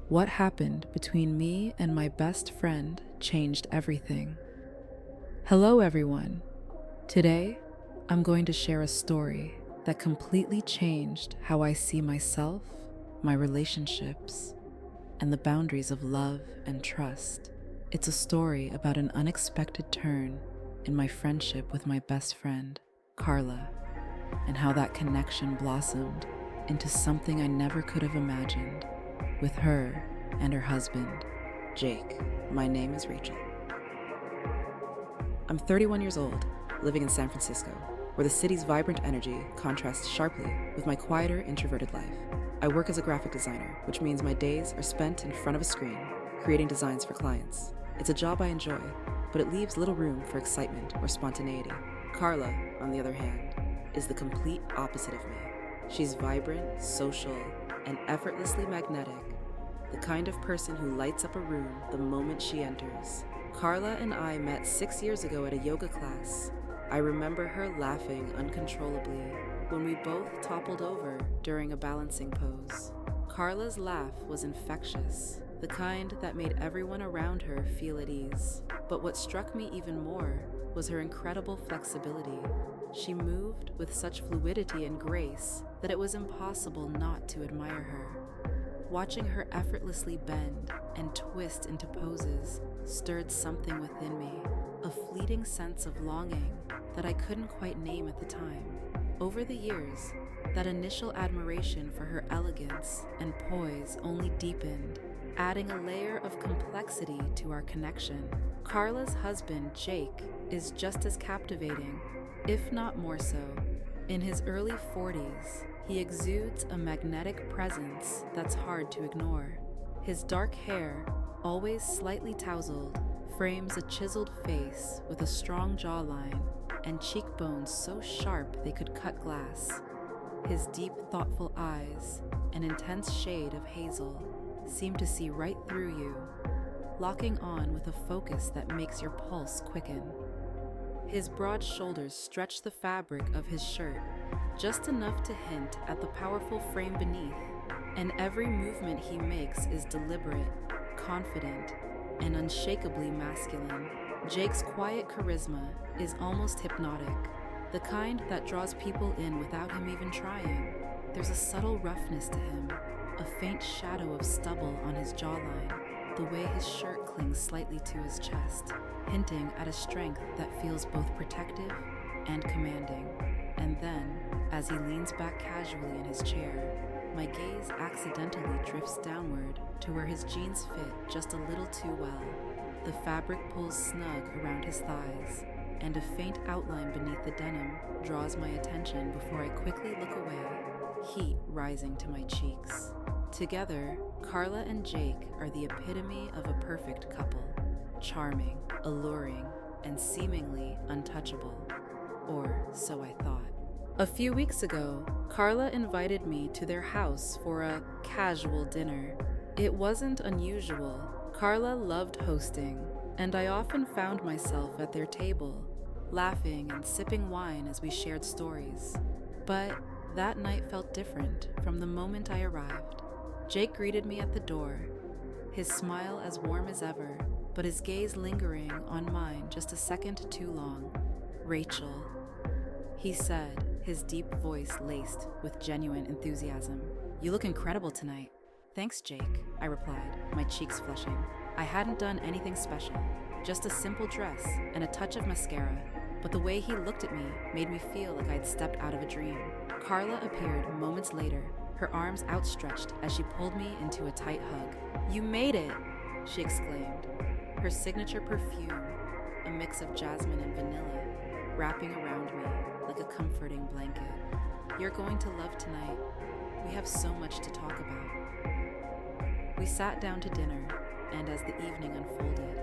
What happened between me and my best friend changed everything. Hello, everyone. Today, I'm going to share a story that completely changed how I see myself, my relationships, and the boundaries of love and trust. It's a story about an unexpected turn in my friendship with my best friend, Carla, and how that connection blossomed into something I never could have imagined with her and her husband, Jake. My name is Rachel. I'm 31 years old, living in San Francisco, where the city's vibrant energy contrasts sharply with my quieter, introverted life. I work as a graphic designer, which means my days are spent in front of a screen, creating designs for clients. It's a job I enjoy, but it leaves little room for excitement or spontaneity. Carla, on the other hand, is the complete opposite of me. She's vibrant, social, and effortlessly magnetic, the kind of person who lights up a room the moment she enters. Carla and I met 6 years ago at a yoga class. I remember her laughing uncontrollably when we both toppled over during a balancing pose. Carla's laugh was infectious, the kind that made everyone around her feel at ease. But what struck me even more was her incredible flexibility. She moved with such fluidity and grace that it was impossible not to admire her. Watching her effortlessly bend and twist into poses stirred something within me, a fleeting sense of longing that I couldn't quite name at the time. Over the years, that initial admiration for her elegance and poise only deepened, adding a layer of complexity to our connection. Carla's husband, Jake, is just as captivating, if not more so. In his early 40s, he exudes a magnetic presence that's hard to ignore. His dark hair, always slightly tousled, frames a chiseled face with a strong jawline and cheekbones so sharp they could cut glass. His deep, thoughtful eyes, an intense shade of hazel, seem to see right through you, locking on with a focus that makes your pulse quicken. His broad shoulders stretch the fabric of his shirt, just enough to hint at the powerful frame beneath, and every movement he makes is deliberate, confident, and unshakably masculine. Jake's quiet charisma is almost hypnotic, the kind that draws people in without him even trying. There's a subtle roughness to him, a faint shadow of stubble on his jawline, the way his shirt clings slightly to his chest, hinting at a strength that feels both protective and commanding. And then, as he leans back casually in his chair, my gaze accidentally drifts downward to where his jeans fit just a little too well. The fabric pulls snug around his thighs, and a faint outline beneath the denim draws my attention before I quickly look away, heat rising to my cheeks. Together, Carla and Jake are the epitome of a perfect couple. Charming, alluring, and seemingly untouchable. Or so I thought. A few weeks ago, Carla invited me to their house for a casual dinner. It wasn't unusual. Carla loved hosting, and I often found myself at their table, laughing and sipping wine as we shared stories. But that night felt different from the moment I arrived. Jake greeted me at the door, his smile as warm as ever, but his gaze lingering on mine just a second too long. "Rachel," he said, his deep voice laced with genuine enthusiasm. "You look incredible tonight." "Thanks, Jake," I replied, my cheeks flushing. I hadn't done anything special, just a simple dress and a touch of mascara, but the way he looked at me made me feel like I'd stepped out of a dream. Carla appeared moments later, her arms outstretched as she pulled me into a tight hug. "You made it!" she exclaimed, her signature perfume, a mix of jasmine and vanilla, wrapping around me like a comforting blanket. "You're going to love tonight. We have so much to talk about." We sat down to dinner, and as the evening unfolded,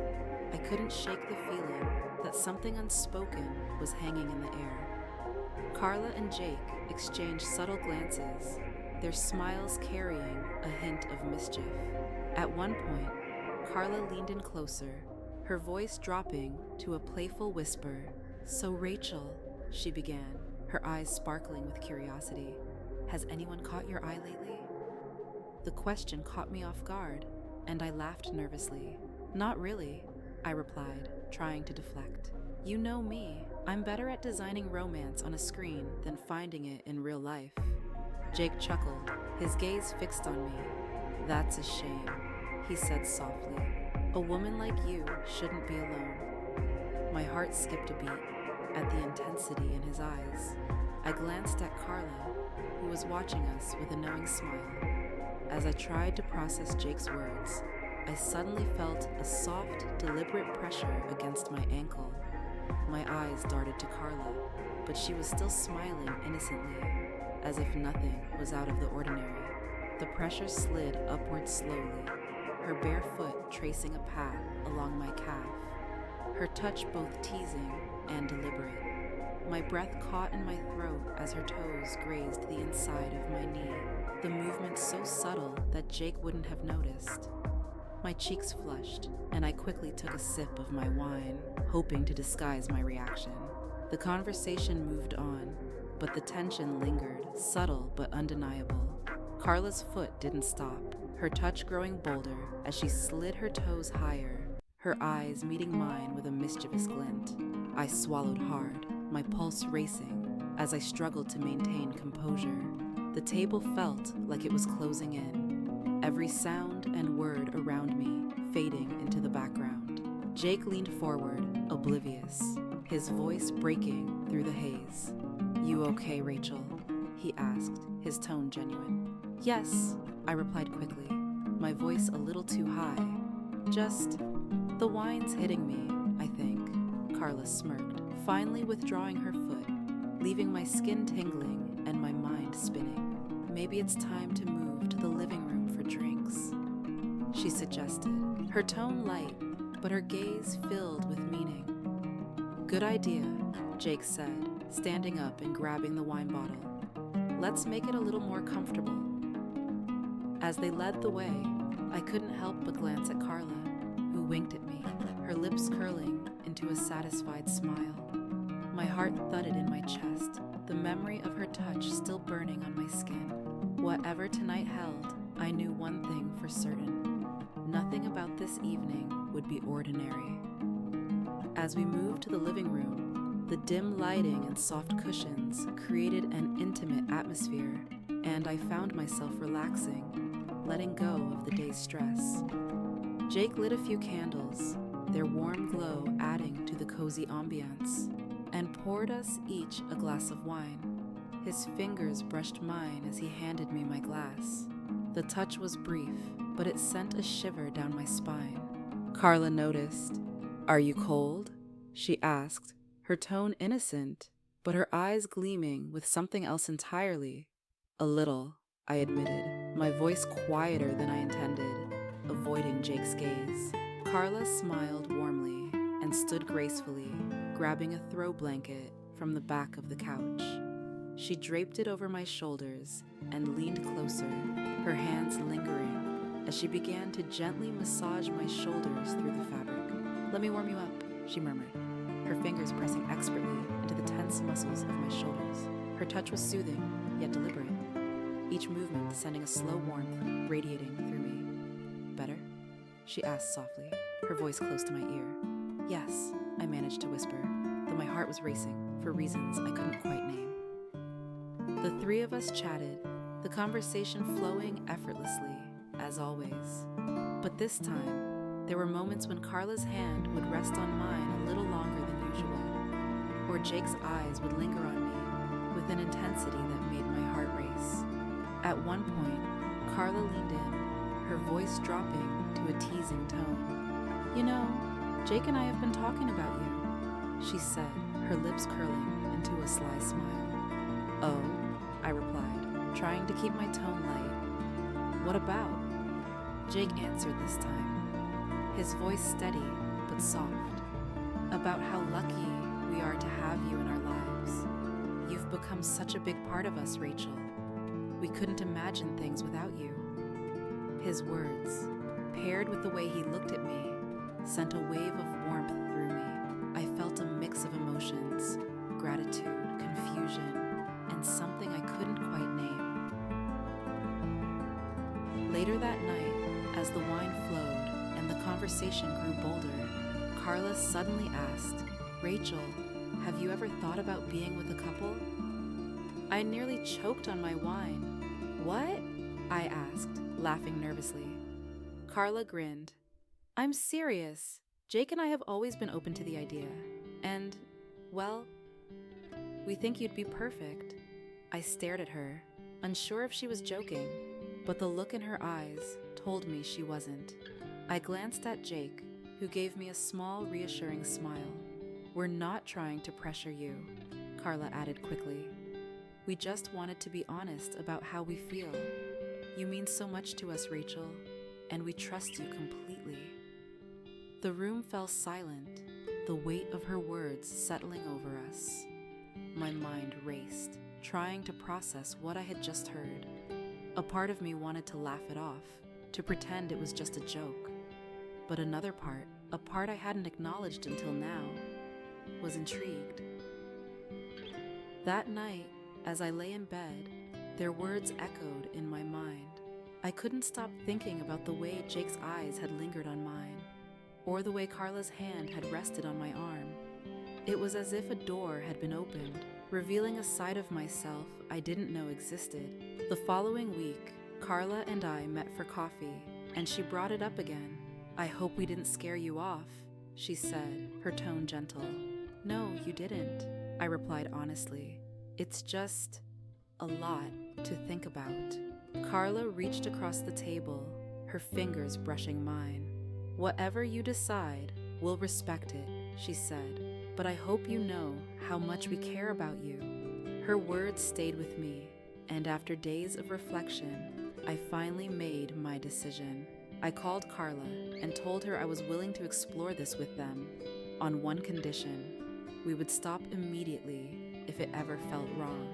I couldn't shake the feeling that something unspoken was hanging in the air. Carla and Jake exchanged subtle glances, their smiles carrying a hint of mischief. At one point, Carla leaned in closer, her voice dropping to a playful whisper. "So Rachel," she began, her eyes sparkling with curiosity, "has anyone caught your eye lately?" The question caught me off guard, and I laughed nervously. "Not really," I replied, trying to deflect. "You know me. I'm better at designing romance on a screen than finding it in real life." Jake chuckled, his gaze fixed on me. "That's a shame," he said softly. "A woman like you shouldn't be alone." My heart skipped a beat at the intensity in his eyes. I glanced at Carla, who was watching us with a knowing smile. As I tried to process Jake's words, I suddenly felt a soft, deliberate pressure against my ankle. My eyes darted to Carla, but she was still smiling innocently, as if nothing was out of the ordinary. The pressure slid upward slowly, her bare foot tracing a path along my calf, her touch both teasing and deliberate. My breath caught in my throat as her toes grazed the inside of my knee, the movement so subtle that Jake wouldn't have noticed. My cheeks flushed, and I quickly took a sip of my wine, hoping to disguise my reaction. The conversation moved on, but the tension lingered, subtle but undeniable. Carla's foot didn't stop, her touch growing bolder as she slid her toes higher, her eyes meeting mine with a mischievous glint. I swallowed hard, my pulse racing, as I struggled to maintain composure. The table felt like it was closing in, every sound and word around me fading into the background. Jake leaned forward, oblivious, his voice breaking through the haze. "You okay, Rachel?" he asked, his tone genuine. "Yes," I replied quickly, my voice a little too high. "Just, the wine's hitting me, I think," Carla smirked, finally withdrawing her foot, leaving my skin tingling and my mind spinning. "Maybe it's time to move to the living room for drinks," she suggested, her tone light, but her gaze filled with meaning. "Good idea," Jake said, standing up and grabbing the wine bottle. "Let's make it a little more comfortable." As they led the way, I couldn't help but glance at Carla, who winked at me, her lips curling into a satisfied smile. My heart thudded in my chest, the memory of her touch still burning on my skin. Whatever tonight held, I knew one thing for certain. Nothing about this evening would be ordinary. As we moved to the living room, the dim lighting and soft cushions created an intimate atmosphere, and I found myself relaxing, letting go of the day's stress. Jake lit a few candles, their warm glow adding to the cozy ambiance, and poured us each a glass of wine. His fingers brushed mine as he handed me my glass. The touch was brief, but it sent a shiver down my spine. Carla noticed. "Are you cold?" she asked, her tone innocent, but her eyes gleaming with something else entirely. "A little," I admitted, my voice quieter than I intended, avoiding Jake's gaze. Carla smiled warmly and stood gracefully, grabbing a throw blanket from the back of the couch. She draped it over my shoulders and leaned closer, her hands lingering, as she began to gently massage my shoulders through the fabric. "Let me warm you up," she murmured, her fingers pressing expertly into the tense muscles of my shoulders. Her touch was soothing, yet deliberate, each movement sending a slow warmth radiating through me. "Better?" she asked softly, her voice close to my ear. "Yes," I managed to whisper, though my heart was racing for reasons I couldn't quite name. The three of us chatted, the conversation flowing effortlessly, as always. But this time, there were moments when Carla's hand would rest on mine a little longer than usual, or Jake's eyes would linger on me with an intensity that made my heart race. At one point, Carla leaned in, her voice dropping to a teasing tone. "You know, Jake and I have been talking about you," she said, her lips curling into a sly smile. "Oh," I replied, trying to keep my tone light. "What about?" Jake answered this time, his voice steady but soft. "About how lucky we are to have you in our lives. You've become such a big part of us, Rachel. We couldn't imagine things without you." His words, paired with the way he looked at me, sent a wave of warmth through me. I felt a mix of emotions, gratitude, confusion, and something I couldn't quite name. As the wine flowed and the conversation grew bolder, Carla suddenly asked, "Rachel, have you ever thought about being with a couple?" I nearly choked on my wine. "What?" I asked, laughing nervously. Carla grinned. "I'm serious. Jake and I have always been open to the idea. And, well, we think you'd be perfect." I stared at her, unsure if she was joking, but the look in her eyes told me she wasn't. I glanced at Jake, who gave me a small, reassuring smile. "We're not trying to pressure you," Carla added quickly. "We just wanted to be honest about how we feel. You mean so much to us, Rachel, and we trust you completely." The room fell silent, the weight of her words settling over us. My mind raced, trying to process what I had just heard. A part of me wanted to laugh it off, to pretend it was just a joke. But another part, a part I hadn't acknowledged until now, was intrigued. That night, as I lay in bed, their words echoed in my mind. I couldn't stop thinking about the way Jake's eyes had lingered on mine, or the way Carla's hand had rested on my arm. It was as if a door had been opened, revealing a side of myself I didn't know existed. The following week, Carla and I met for coffee, and she brought it up again. "I hope we didn't scare you off," she said, her tone gentle. "No, you didn't," I replied honestly. "It's just a lot to think about." Carla reached across the table, her fingers brushing mine. "Whatever you decide, we'll respect it," she said. "But I hope you know how much we care about you." Her words stayed with me, and after days of reflection, I finally made my decision. I called Carla and told her I was willing to explore this with them, on one condition: we would stop immediately if it ever felt wrong.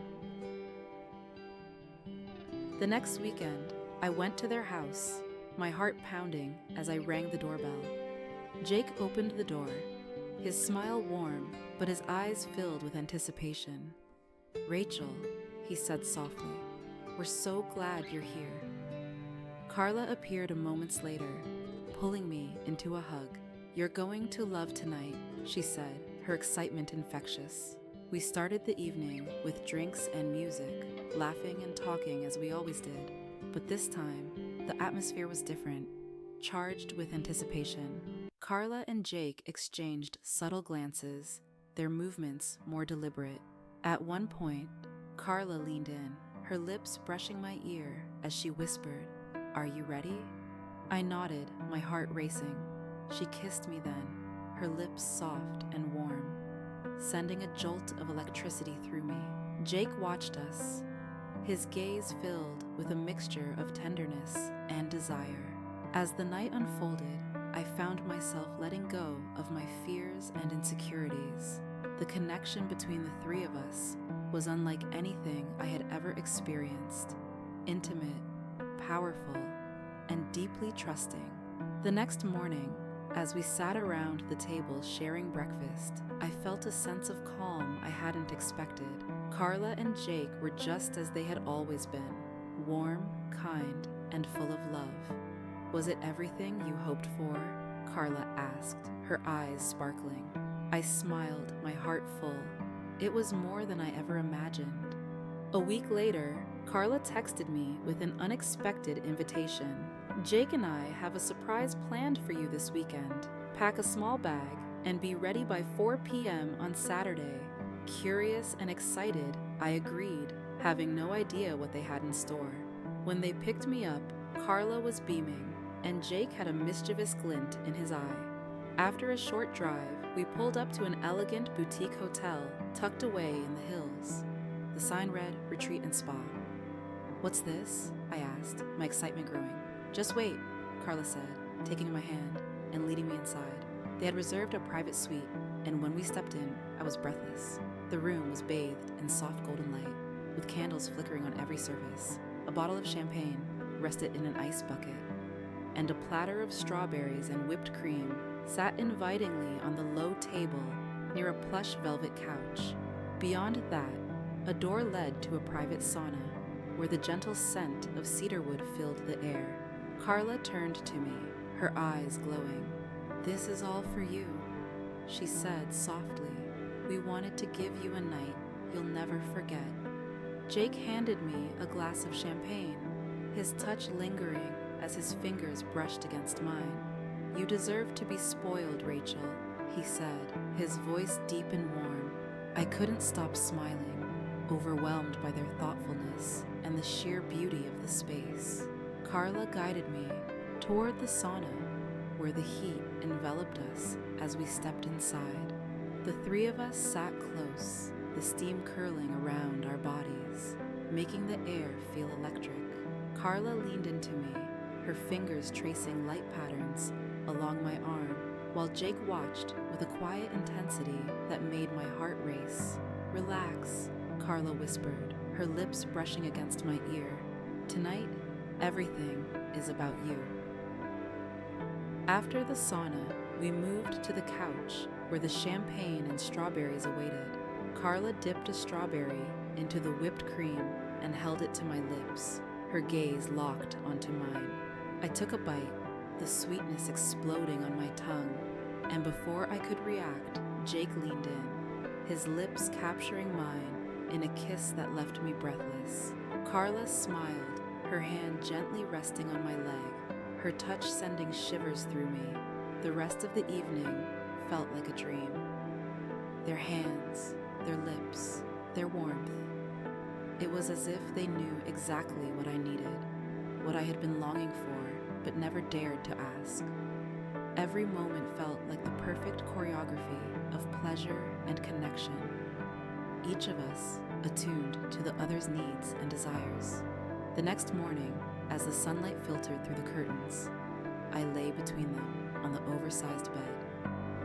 The next weekend, I went to their house, my heart pounding as I rang the doorbell. Jake opened the door, his smile warm, but his eyes filled with anticipation. "Rachel," he said softly, "we're so glad you're here." Carla appeared a moments later, pulling me into a hug. "You're going to love tonight," she said, her excitement infectious. We started the evening with drinks and music, laughing and talking as we always did. But this time, the atmosphere was different, charged with anticipation. Carla and Jake exchanged subtle glances, their movements more deliberate. At one point, Carla leaned in, her lips brushing my ear as she whispered, "Are you ready?" I nodded, my heart racing. She kissed me then, her lips soft and warm, sending a jolt of electricity through me. Jake watched us, his gaze filled with a mixture of tenderness and desire. As the night unfolded, I found myself letting go of my fears and insecurities. The connection between the three of us was unlike anything I had ever experienced. Intimate, powerful, and deeply trusting. The next morning, as we sat around the table sharing breakfast, I felt a sense of calm I hadn't expected. Carla and Jake were just as they had always been, warm, kind, and full of love. "Was it everything you hoped for?" Carla asked, her eyes sparkling. I smiled, my heart full. It was more than I ever imagined. A week later, Carla texted me with an unexpected invitation. "Jake and I have a surprise planned for you this weekend. Pack a small bag and be ready by 4 p.m. on Saturday." Curious and excited, I agreed, having no idea what they had in store. When they picked me up, Carla was beaming, and Jake had a mischievous glint in his eye. After a short drive, we pulled up to an elegant boutique hotel tucked away in the hills. The sign read, "Retreat and Spa." "What's this?" I asked, my excitement growing. "Just wait," Carla said, taking my hand and leading me inside. They had reserved a private suite, and when we stepped in, I was breathless. The room was bathed in soft golden light, with candles flickering on every surface. A bottle of champagne rested in an ice bucket, and a platter of strawberries and whipped cream sat invitingly on the low table near a plush velvet couch. Beyond that, a door led to a private sauna, where the gentle scent of cedarwood filled the air. Carla turned to me, her eyes glowing. "This is all for you," she said softly. "We wanted to give you a night you'll never forget." Jake handed me a glass of champagne, his touch lingering as his fingers brushed against mine. "You deserve to be spoiled, Rachel," he said, his voice deep and warm. I couldn't stop smiling, overwhelmed by their thoughtfulness and the sheer beauty of the space. Carla guided me toward the sauna, where the heat enveloped us as we stepped inside. The three of us sat close, the steam curling around our bodies, making the air feel electric. Carla leaned into me, her fingers tracing light patterns along my arm, while Jake watched with a quiet intensity that made my heart race. "Relax," Carla whispered, her lips brushing against my ear. "Tonight, everything is about you." After the sauna, we moved to the couch where the champagne and strawberries awaited. Carla dipped a strawberry into the whipped cream and held it to my lips, her gaze locked onto mine. I took a bite, the sweetness exploding on my tongue, and before I could react, Jake leaned in, his lips capturing mine in a kiss that left me breathless. Carla smiled, her hand gently resting on my leg, her touch sending shivers through me. The rest of the evening felt like a dream. Their hands, their lips, their warmth. It was as if they knew exactly what I needed, what I had been longing for but never dared to ask. Every moment felt like the perfect choreography of pleasure and connection, each of us attuned to the other's needs and desires. The next morning, as the sunlight filtered through the curtains, I lay between them on the oversized bed,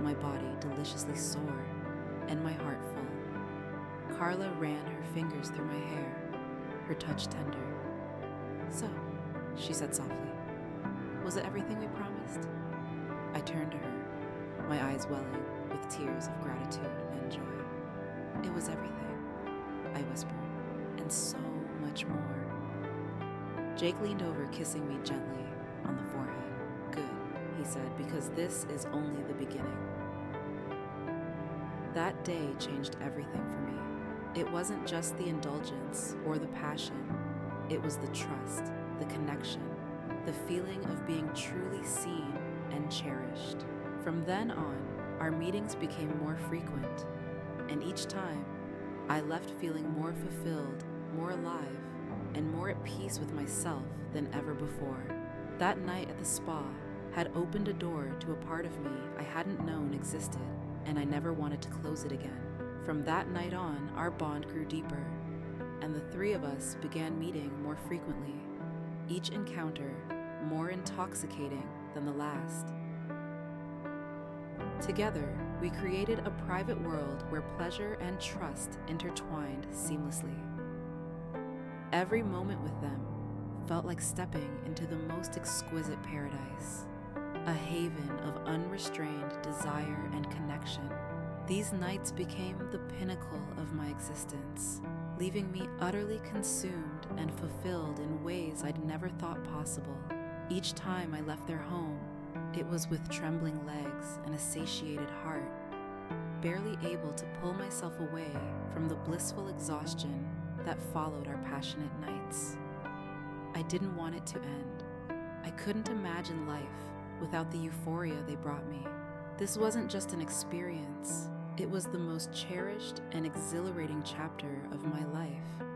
my body deliciously sore and my heart full. Carla ran her fingers through my hair, her touch tender. "So," she said softly, "was it everything we promised?" I turned to her, my eyes welling with tears of gratitude and joy. "It was everything," I whispered, "and so much more." Jake leaned over, kissing me gently on the forehead. "Good," he said, "because this is only the beginning." That day changed everything for me. It wasn't just the indulgence or the passion. It was the trust, the connection, the feeling of being truly seen and cherished. From then on, our meetings became more frequent, and each time, I left feeling more fulfilled, more alive, and more at peace with myself than ever before. That night at the spa had opened a door to a part of me I hadn't known existed, and I never wanted to close it again. From that night on, our bond grew deeper, and the three of us began meeting more frequently, each encounter more intoxicating than the last. Together, we created a private world where pleasure and trust intertwined seamlessly. Every moment with them felt like stepping into the most exquisite paradise, a haven of unrestrained desire and connection. These nights became the pinnacle of my existence, leaving me utterly consumed and fulfilled in ways I'd never thought possible. Each time I left their home, it was with trembling legs and a satiated heart, barely able to pull myself away from the blissful exhaustion that followed our passionate nights. I didn't want it to end. I couldn't imagine life without the euphoria they brought me. This wasn't just an experience, it was the most cherished and exhilarating chapter of my life.